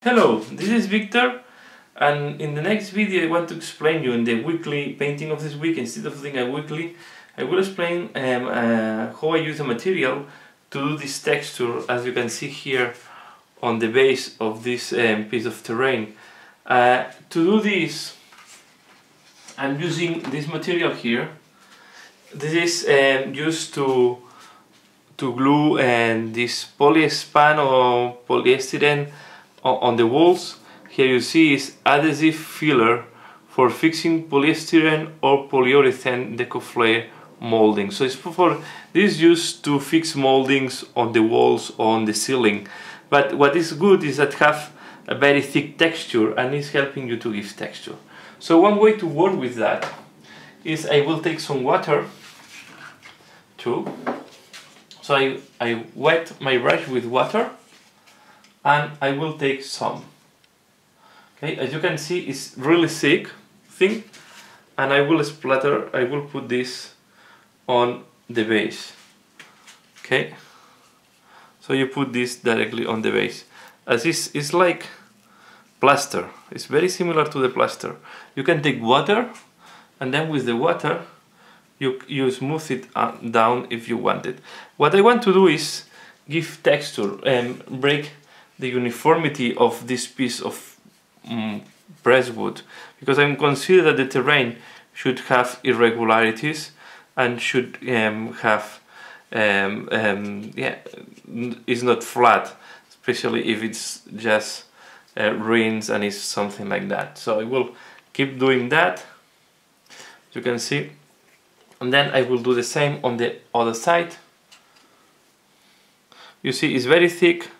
Hello, this is Victor, and in the next video I want to explain you in the weekly painting of this week. Instead of doing a weekly, I will explain how I use a material to do this texture, as you can see here on the base of this piece of terrain. To do this, I'm using this material here. This is used to glue this polyespan or polyester on the walls. Here you see is adhesive filler for fixing polystyrene or polyurethane decoupler molding. So this is used to fix moldings on the walls or on the ceiling. But what is good is that have a very thick texture and is helping you to give texture. So one way to work with that is I will take some water too. So I wet my brush with water and I will take some. Okay, as you can see, it's really thick, and I will splatter. I will put this on the base. Okay, so you put this directly on the base. As it's like plaster. It's very similar to the plaster. You can take water, and then with the water, you smooth it down if you want it. What I want to do is give texture and break the uniformity of this piece of pressed wood, because I consider that the terrain should have irregularities and should have is not flat, especially if it's just ruins and is something like that. So I will keep doing that, you can see, and then I will do the same on the other side. You see, it's very thick.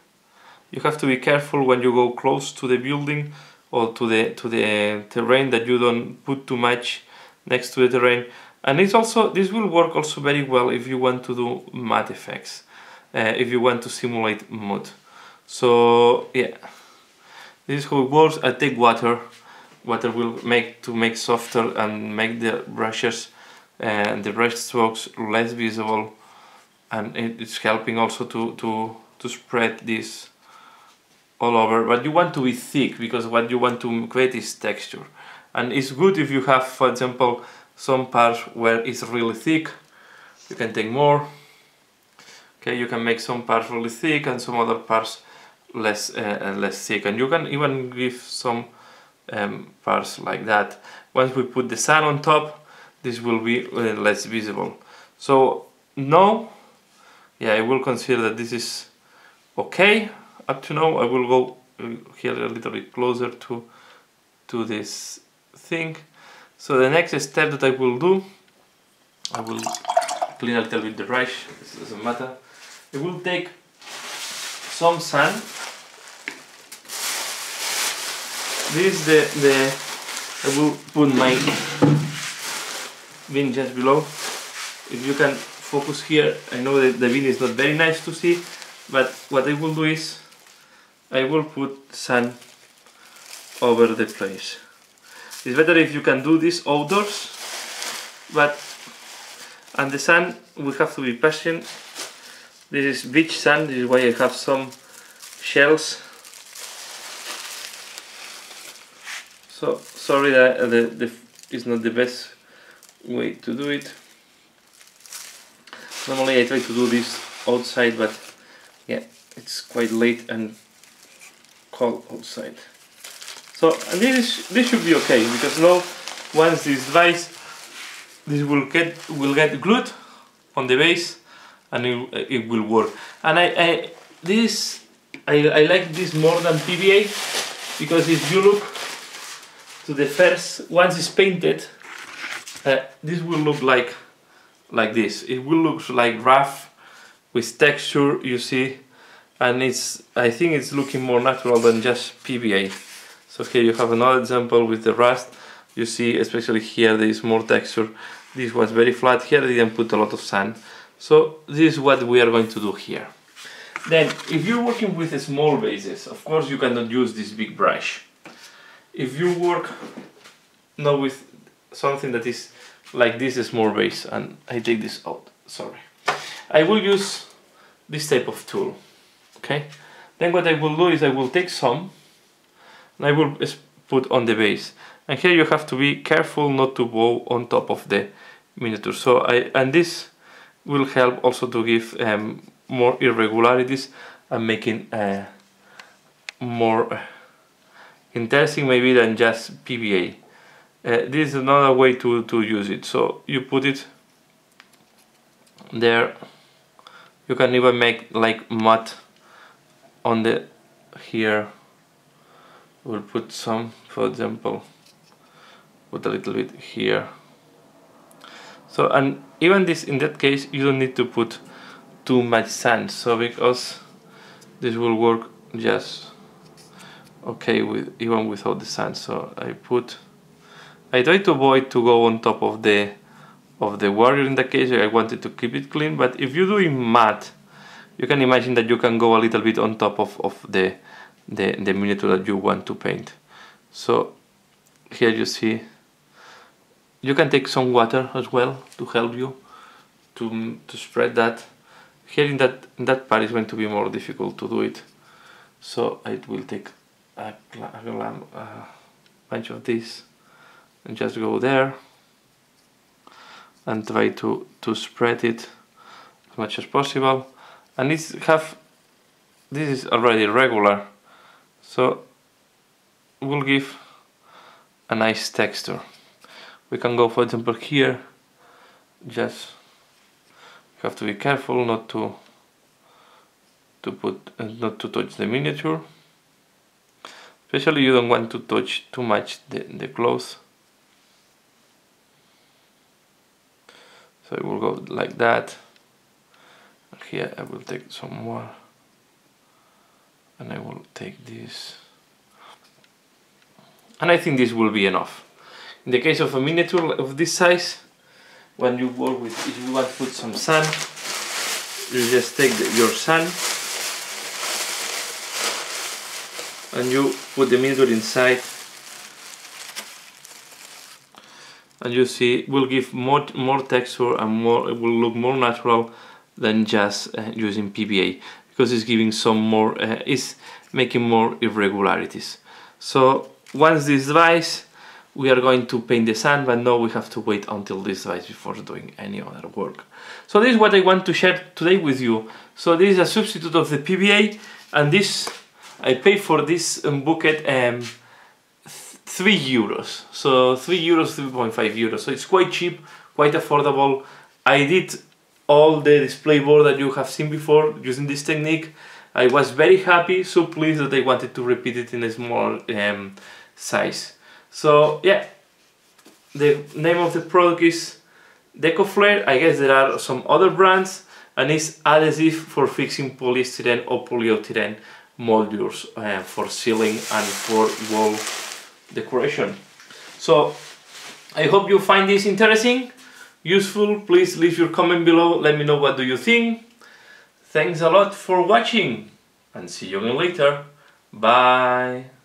You have to be careful when you go close to the building or to the terrain that you don't put too much next to the terrain. And this will work also very well if you want to do matte effects, if you want to simulate mud. So yeah, this is how it works. I take water. Water will make softer and make the brushes and the brush strokes less visible, and it's helping also to spread this all over. But you want to be thick, because what you want to create is texture, and it's good if you have, for example, some parts where it's really thick. You can take more. Okay, you can make some parts really thick and some other parts less thick, and you can even give some parts like that. Once we put the sun on top, this will be less visible. So now, yeah, I will consider that this is okay. Up to now, I will go here a little bit closer to this thing. So the next step that I will do, I will clean a little bit the brush. This doesn't matter. I will take some sand. This is I will put my bin just below. If you can focus here, I know that the bin is not very nice to see, but what I will do is I will put sand over the place. It's better if you can do this outdoors, and the sand, we have to be patient. This is beach sand. This is why I have some shells. So sorry that it's not the best way to do it. Normally I try to do this outside, but yeah, it's quite late and cold outside. So and this should be okay, because now once this dries, this will get glued on the base, and it will work. And I like this more than PVA, because if you look to the first, once it's painted, this will look like this. It will look like rough with texture, you see, and I think it's looking more natural than just PVA. So here you have another example with the rust. You see, especially here, there is more texture. This was very flat. Here I didn't put a lot of sand. So this is what we are going to do here. Then, if you're working with small bases, of course you cannot use this big brush. If you work now with something that is like this small base, and I take this out, sorry, I will use this type of tool. Okay, then what I will do is I will take some and I will put on the base. And here you have to be careful not to bow on top of the miniature. So and this will help also to give more irregularities and making more interesting maybe than just PVA. This is another way to use it. So you put it there. You can even make like mud on the here. We'll put some, for example, put a little bit here. So, and even this, in that case, you don't need to put too much sand. So because this will work just okay with even without the sand. So I try to avoid to go on top of the warrior in that case. I wanted to keep it clean, but if you're doing matte, you can imagine that you can go a little bit on top of the miniature that you want to paint. So here you see, you can take some water as well to help you to spread that. Here in that part is going to be more difficult to do it. So I will take a bunch of this and just go there and try to spread it as much as possible. And this is already regular, so we'll give a nice texture. We can go, for example, here. Just you have to be careful not to touch the miniature. Especially you don't want to touch too much the clothes. So it will go like that. Here I will take some more, and I will take this, and I think this will be enough. In the case of a miniature of this size, when you work with, if you want to put some sand, you just take your sand and you put the miniature inside, and you see it will give more texture and more, it will look more natural than just using PVA, because it's giving some more, it's making more irregularities. So once this dries, we are going to paint the sand, but now we have to wait until this dries before doing any other work. So this is what I want to share today with you. So this is a substitute of the PVA, and this, I paid for this bucket €3. So €3, 3.5 euros. So it's quite cheap, quite affordable. I did all the display board that you have seen before using this technique. I was very happy, so pleased that I wanted to repeat it in a small size. So yeah, the name of the product is DecoFlair. I guess there are some other brands, and it's adhesive for fixing polystyrene or polyethylene moldures for ceiling and for wall decoration. So I hope you find this interesting, useful. Please leave your comment below, let me know what do you think. Thanks a lot for watching, and see you again later. Bye.